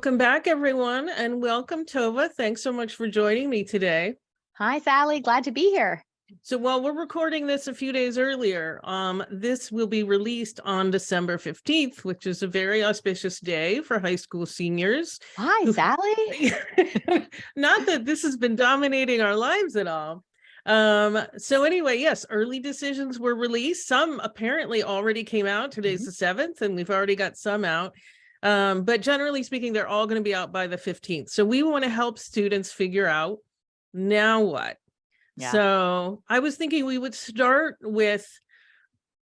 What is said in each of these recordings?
Welcome back, everyone, and welcome, Tova. Thanks so much for joining me today. Hi, Sally. Glad to be here. So while we're recording this a few days earlier, this will be released on December 15th, which is a very auspicious day for high school seniors. Hi, Sally. Not that this has been dominating our lives at all. So anyway, yes, early decisions were released. Some apparently already came out. Today's the 7th, and we've already got some out. But generally speaking, they're all going to be out by the 15th. So we want to help students figure out now what. Yeah. So I was thinking we would start with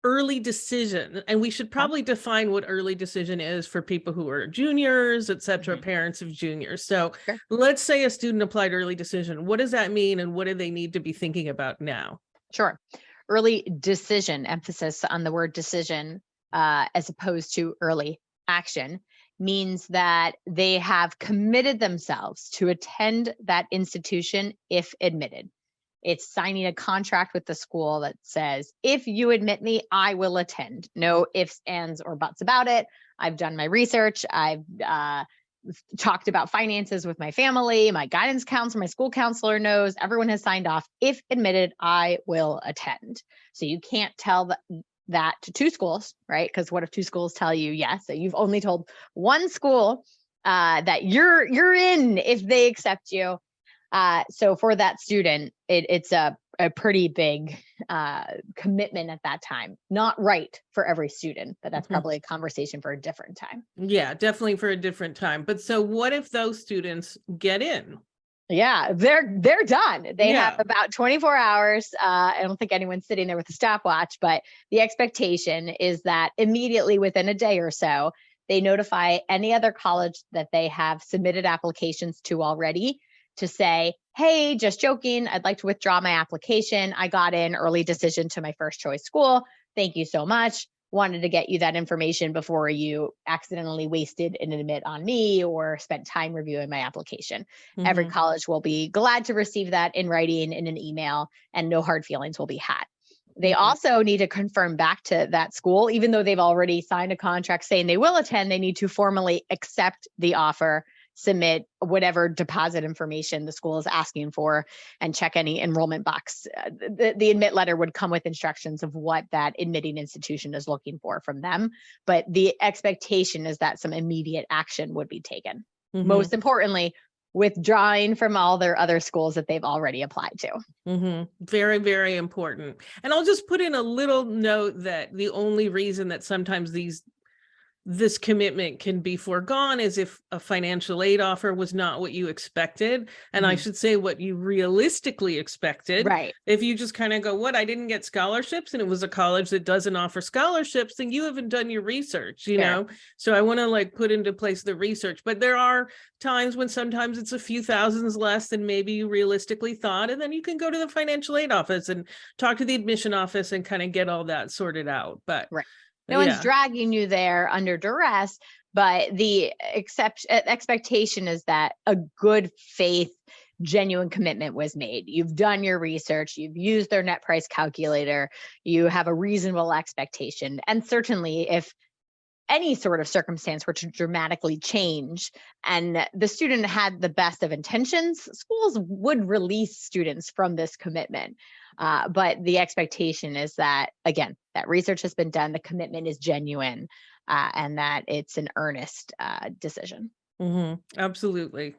early decision, and we should probably define what early decision is for people who are juniors, et cetera, parents of juniors. So Sure. let's say a student applied early decision. What does that mean, and what do they need to be thinking about now? Sure. Early decision, emphasis on the word decision, as opposed to early action, means that they have committed themselves to attend that institution if admitted. It's signing a contract with the school that says, if you admit me, I will attend. No ifs, ands, or buts about it. I've done my research. I've talked about finances with my family. My guidance counselor, my school counselor knows. Everyone has signed off. If admitted, I will attend. So you can't tell that to two schools, right? Because what if two schools tell you yes? So you've only told one school that you're in if they accept you. So for that student, it's a pretty big commitment at that time. Not right for every student, but that's probably a conversation for a different time. Yeah, definitely for a different time. But so what if those students get in? Yeah, they're done. They have about 24 hours. I don't think anyone's sitting there with a stopwatch, but the expectation is that immediately within a day or so, they notify any other college that they have submitted applications to already to say, hey, just joking, I'd like to withdraw my application. I got in early decision to my first choice school. Thank you so much. Wanted to get you that information before you accidentally wasted an admit on me or spent time reviewing my application. Every college will be glad to receive that in writing in an email, and no hard feelings will be had. They also need to confirm back to that school, even though they've already signed a contract saying they will attend, they need to formally accept the offer, submit whatever deposit information the school is asking for, and check any enrollment box. The admit letter would come with instructions of what that admitting institution is looking for from them. But the expectation is that some immediate action would be taken. Most importantly, withdrawing from all their other schools that they've already applied to. Very, very important. And I'll just put in a little note that the only reason that sometimes this commitment can be foregone is if a financial aid offer was not what you expected. And I should say what you realistically expected. Right. If you just kind of go, what, I didn't get scholarships, and it was a college that doesn't offer scholarships, then you haven't done your research, you know? So I want to like put into place the research, but there are times when sometimes it's a few thousands less than maybe you realistically thought. And then you can go to the financial aid office and talk to the admission office and kind of get all that sorted out. But no one's dragging you there under duress, but the expectation is that a good faith, genuine commitment was made. You've done your research, you've used their net price calculator, you have a reasonable expectation. And certainly if any sort of circumstance were to dramatically change and the student had the best of intentions, schools would release students from this commitment. But the expectation is that, again, that research has been done, the commitment is genuine, and that it's an earnest decision. Absolutely.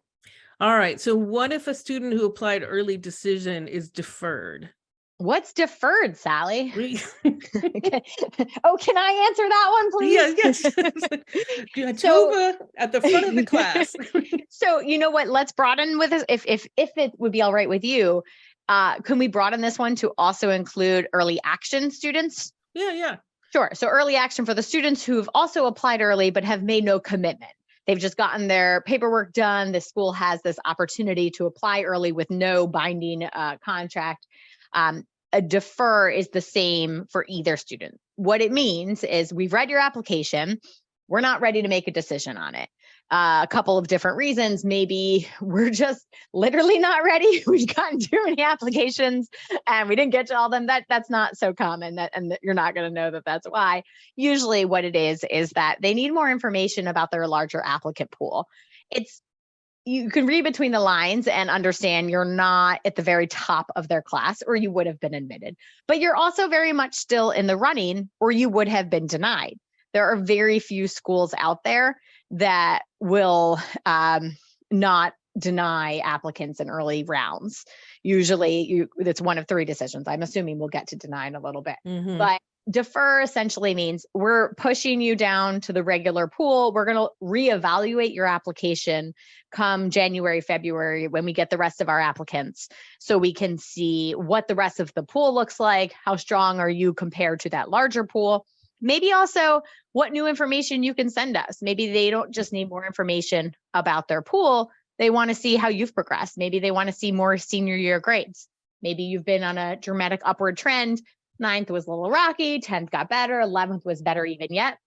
All right. So what if a student who applied early decision is deferred? What's deferred, Sally? Oh, can I answer that one, please? Yes. Tova at the front of the class. So you know what? Let's broaden with this. If it would be all right with you, can we broaden this one to also include early action students? Yeah. Sure. So early action for the students who've also applied early but have made no commitment. They've just gotten their paperwork done. The school has this opportunity to apply early with no binding contract. A defer is the same for either student. What it means is we've read your application. We're not ready to make a decision on it. A couple of different reasons. Maybe we're just literally not ready. We've gotten too many applications and we didn't get to all them. That's not so common, and you're not going to know that that's why. Usually what it is that they need more information about their larger applicant pool. You can read between the lines and understand you're not at the very top of their class, or you would have been admitted, but you're also very much still in the running, or you would have been denied. There are very few schools out there that will not deny applicants in early rounds. Usually it's one of three decisions. I'm assuming we'll get to deny in a little bit, but defer essentially means we're pushing you down to the regular pool. We're going to reevaluate your application come January, February, when we get the rest of our applicants, so we can see what the rest of the pool looks like. How strong are you compared to that larger pool? Maybe also what new information you can send us. Maybe they don't just need more information about their pool. They want to see how you've progressed. Maybe they want to see more senior year grades. Maybe you've been on a dramatic upward trend. 9th was a little rocky, 10th got better, 11th was better even yet.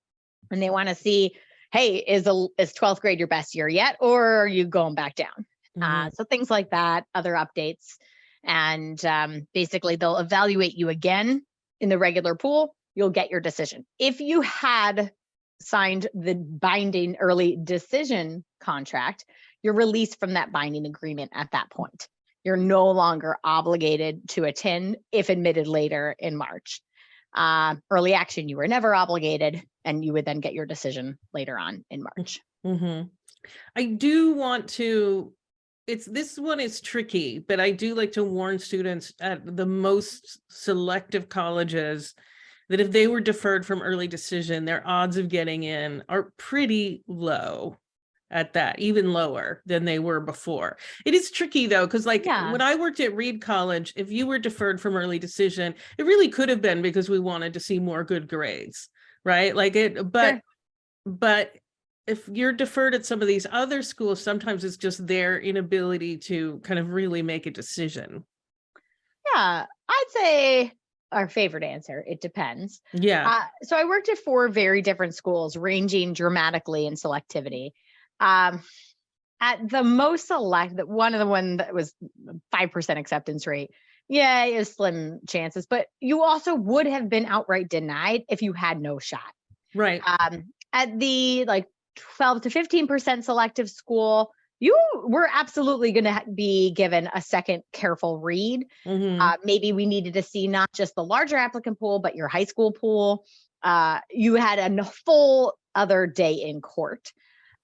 And they want to see, hey, is 12th grade your best year yet? Or are you going back down? So things like that, other updates. And basically they'll evaluate you again in the regular pool. You'll get your decision. If you had signed the binding early decision contract, you're released from that binding agreement at that point. You're no longer obligated to attend if admitted later in March. Early action, you were never obligated, and you would then get your decision later on in March. I do want to, this one is tricky, but I do like to warn students at the most selective colleges that if they were deferred from early decision, their odds of getting in are pretty low at that, even lower than they were before. It is tricky though, because when I worked at Reed College, if you were deferred from early decision, it really could have been because we wanted to see more good grades, right? But if you're deferred at some of these other schools, sometimes it's just their inability to kind of really make a decision. Yeah, I'd say our favorite answer, it depends. Yeah. So I worked at 4 very different schools, ranging dramatically in selectivity. At the most select, one of the one that was 5% acceptance rate, yeah, it was slim chances, but you also would have been outright denied if you had no shot. Right. At the 12 to 15% selective school, you were absolutely going to be given a second careful read. Maybe we needed to see not just the larger applicant pool, but your high school pool. You had a full other day in court.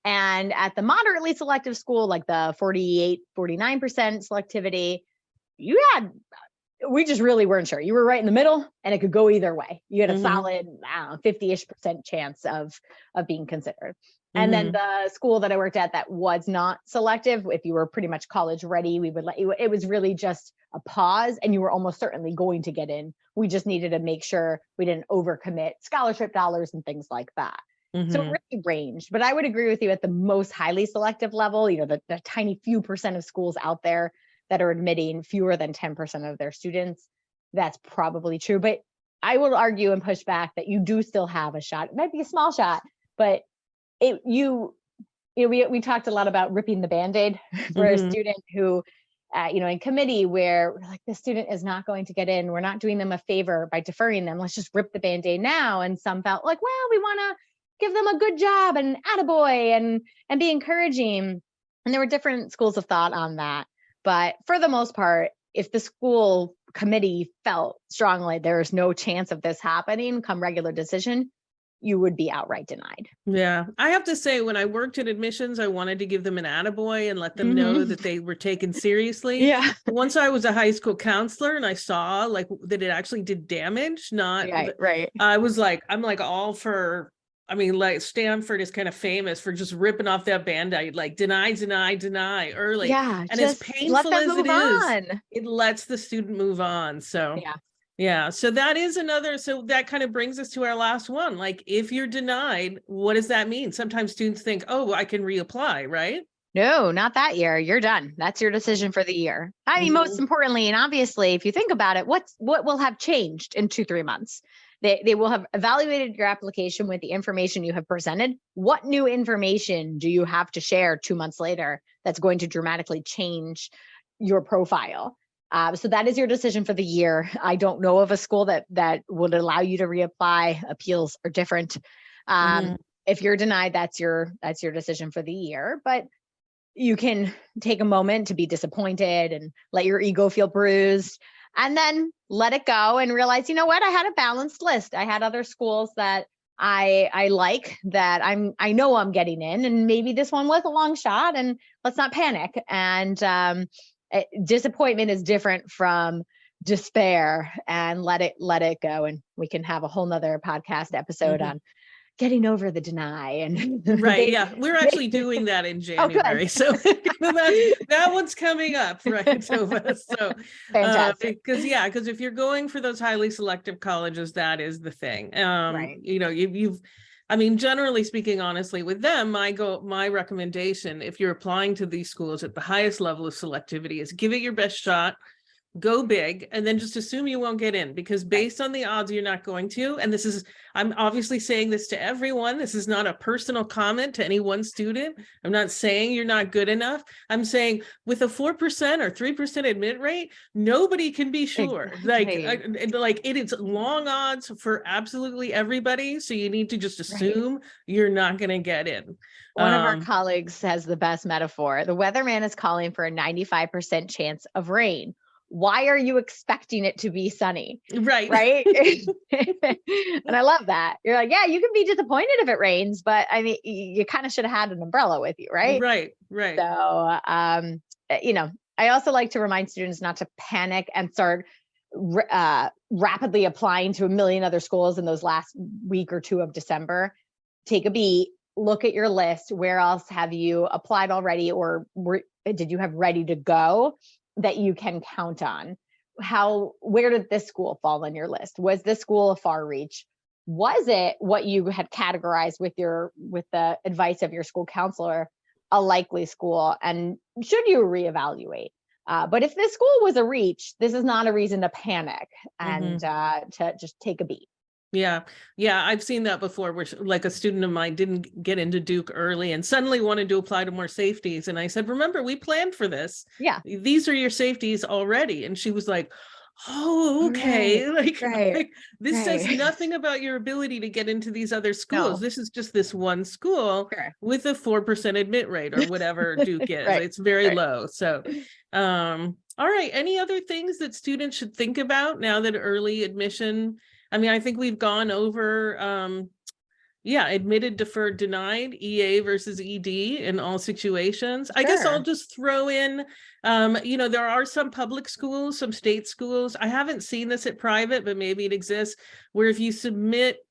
And at the moderately selective school, like the 48, 49% selectivity, we just really weren't sure. You were right in the middle and it could go either way. You had a solid, 50-ish% chance of being considered. And then the school that I worked at that was not selective, if you were pretty much college ready, we would let you, it was really just a pause and you were almost certainly going to get in. We just needed to make sure we didn't overcommit scholarship dollars and things like that. So it really ranged, but I would agree with you at the most highly selective level, the tiny few percent of schools out there that are admitting fewer than 10% of their students. That's probably true, but I will argue and push back that you do still have a shot. It might be a small shot, but we talked a lot about ripping the Band-Aid for a student who, in committee where we're like, the student is not going to get in. We're not doing them a favor by deferring them. Let's just rip the Band-Aid now. And some felt like, well, we want to give them a good job and attaboy and be encouraging. And there were different schools of thought on that. But for the most part, if the school committee felt strongly there's no chance of this happening come regular decision, you would be outright denied. Yeah. I have to say, when I worked in admissions, I wanted to give them an attaboy and let them know that they were taken seriously. Yeah. Once I was a high school counselor and I saw that it actually did damage, not right. I was I'm all for, Stanford is kind of famous for just ripping off that Band-Aid, deny early. Yeah. And as painful as it is, it lets the student move on. So yeah. So that is so that kind of brings us to our last one. If you're denied, what does that mean? Sometimes students think, oh, I can reapply, right? No, not that year. You're done. That's your decision for the year. I mean, most importantly, and obviously, if you think about it, what will have changed in 2-3 months? They will have evaluated your application with the information you have presented. What new information do you have to share 2 months later that's going to dramatically change your profile? So that is your decision for the year. I don't know of a school that would allow you to reapply. Appeals are different. If you're denied, that's your decision for the year. But you can take a moment to be disappointed and let your ego feel bruised, and then let it go and realize, you know what, I had a balanced list. I had other schools that I like, that I know I'm getting in, and maybe this one was a long shot, and let's not panic. And disappointment is different from despair, and let it go. And we can have a whole nother podcast episode on getting over the deny. And right. Yeah. We're actually doing that in January. So that one's coming up, right? So fantastic. because if you're going for those highly selective colleges, that is the thing. Right. You know, I mean, generally speaking, honestly, with them, my recommendation, if you're applying to these schools at the highest level of selectivity, is give it your best shot. Go big, and then just assume you won't get in, because based on the odds, you're not going to. And this is, I'm obviously saying this to everyone. This is not a personal comment to any one student. I'm not saying you're not good enough. I'm saying with a 4% or 3% admit rate, nobody can be sure. Exactly. Like it is long odds for absolutely everybody. So you need to just assume you're not going to get in. One of our colleagues has the best metaphor. The weatherman is calling for a 95% chance of rain. Why are you expecting it to be sunny? Right. And I love that. You're like, yeah, you can be disappointed if it rains, but I mean, you kind of should have had an umbrella with you, right? Right. So, you know, I also like to remind students not to panic and start rapidly applying to a million other schools in those last week or two of December. Take a beat, look at your list. Where else have you applied already, or did you have ready to go that you can count on? Where did this school fall on your list? Was this school a far reach? Was it what you had categorized with the advice of your school counselor a likely school? And should you reevaluate? But if this school was a reach, this is not a reason to panic and to just take a beat. Yeah. I've seen that before, where like a student of mine didn't get into Duke early and suddenly wanted to apply to more safeties. And I said, remember, we planned for this. Yeah. These are your safeties already. And she was like, oh, okay. Like this says nothing about your ability to get into these other schools. No. This is just this one school with a 4% admit rate or whatever Duke is. It's very low. So, all right. Any other things that students should think about now that early admission? I mean, I think we've gone over, admitted, deferred, denied, EA versus ED in all situations. I guess I'll just throw in, there are some public schools, some state schools. I haven't seen this at private, but maybe it exists, where if you submit,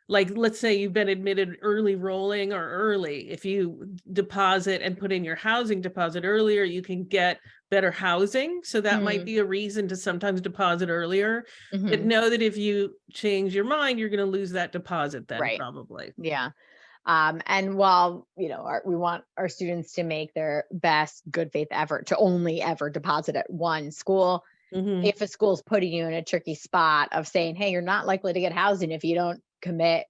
like, let's say you've been admitted early rolling or early, if you deposit and put in your housing deposit earlier, you can get better housing. So that might be a reason to sometimes deposit earlier. But know that if you change your mind, you're going to lose that deposit then probably. Yeah. And while, we want our students to make their best good faith effort to only ever deposit at one school, if a school's putting you in a tricky spot of saying, hey, you're not likely to get housing if you don't commit,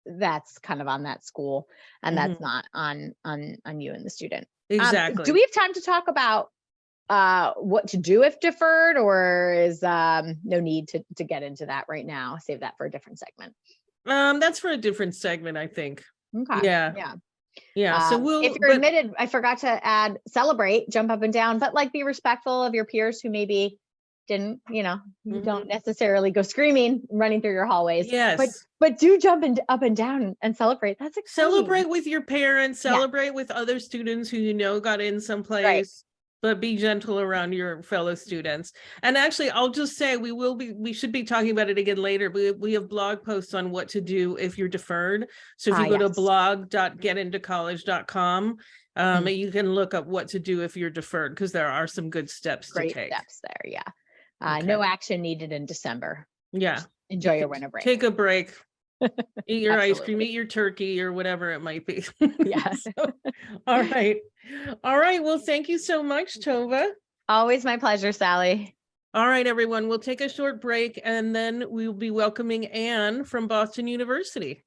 that's kind of on that school, and that's not on you and the student. Exactly. Do we have time to talk about what to do if deferred, or is no need to get into that right now? Save that for a different segment. That's for a different segment, I think. Okay. Yeah. So if you're admitted, I forgot to add, celebrate, jump up and down, but like be respectful of your peers who maybe didn't, you don't necessarily go screaming, running through your hallways. Yes. But do jump up and down and celebrate. That's exciting. Celebrate with your parents, celebrate with other students who got in someplace. But be gentle around your fellow students. And actually, I'll just say we should be talking about it again later, but we have blog posts on what to do if you're deferred. So if you go to blog.getintocollege.com, you can look up what to do if you're deferred, because there are some good steps to take. Great steps there, no action needed in December. Yeah. Just enjoy your winter break. Take a break. Eat your ice cream, eat your turkey, or whatever it might be. All right. Well, thank you so much, Tova. Always my pleasure, Sally. All right, everyone. We'll take a short break, and then we'll be welcoming Anne from Boston University.